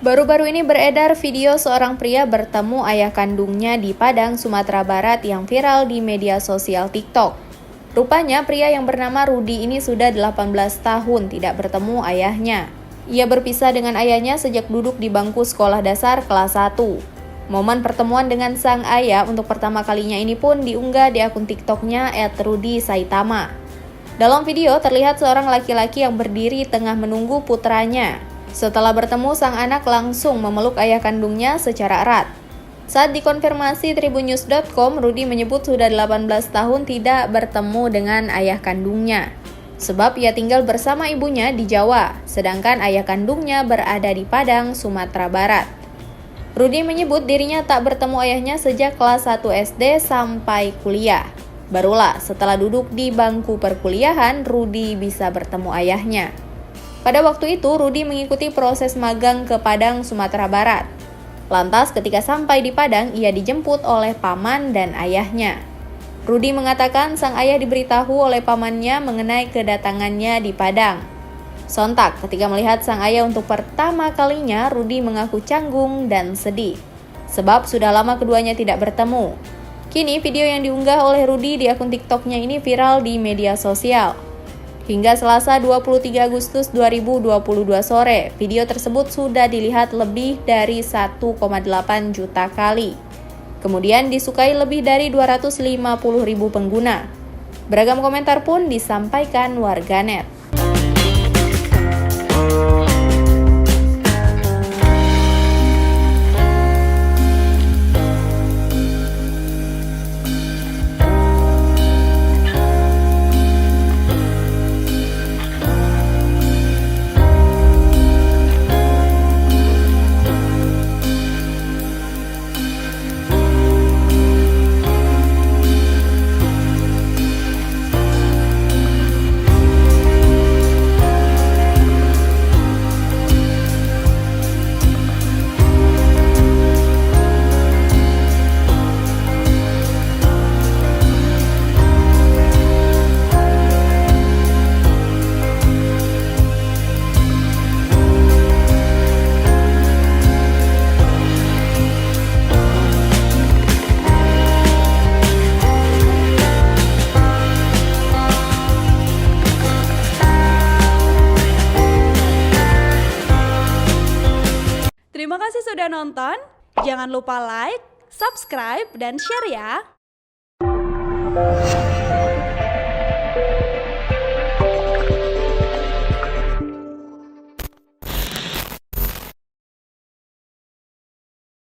Baru-baru ini beredar video seorang pria bertemu ayah kandungnya di Padang, Sumatera Barat yang viral di media sosial TikTok. Rupanya pria yang bernama Rudi ini sudah 18 tahun tidak bertemu ayahnya. Ia berpisah dengan ayahnya sejak duduk di bangku sekolah dasar kelas 1. Momen pertemuan dengan sang ayah untuk pertama kalinya ini pun diunggah di akun TikToknya @rudisaitama. Dalam video terlihat seorang laki-laki yang berdiri tengah menunggu putranya. Setelah bertemu, sang anak langsung memeluk ayah kandungnya secara erat. Saat dikonfirmasi tribunnews.com, Rudi menyebut sudah 18 tahun tidak bertemu dengan ayah kandungnya. Sebab ia tinggal bersama ibunya di Jawa, sedangkan ayah kandungnya berada di Padang, Sumatera Barat. Rudi menyebut dirinya tak bertemu ayahnya sejak kelas 1 SD sampai kuliah. Barulah setelah duduk di bangku perkuliahan, Rudi bisa bertemu ayahnya. Pada waktu itu, Rudi mengikuti proses magang ke Padang, Sumatera Barat. Lantas ketika sampai di Padang, ia dijemput oleh paman dan ayahnya. Rudi mengatakan sang ayah diberitahu oleh pamannya mengenai kedatangannya di Padang. Sontak ketika melihat sang ayah untuk pertama kalinya, Rudi mengaku canggung dan sedih. Sebab sudah lama keduanya tidak bertemu. Kini video yang diunggah oleh Rudi di akun TikToknya ini viral di media sosial. Hingga Selasa 23 Agustus 2022 sore, video tersebut sudah dilihat lebih dari 1,8 juta kali. Kemudian disukai lebih dari 250.000 pengguna. Beragam komentar pun disampaikan warganet. Terima kasih sudah nonton. Jangan lupa like, subscribe, dan share ya.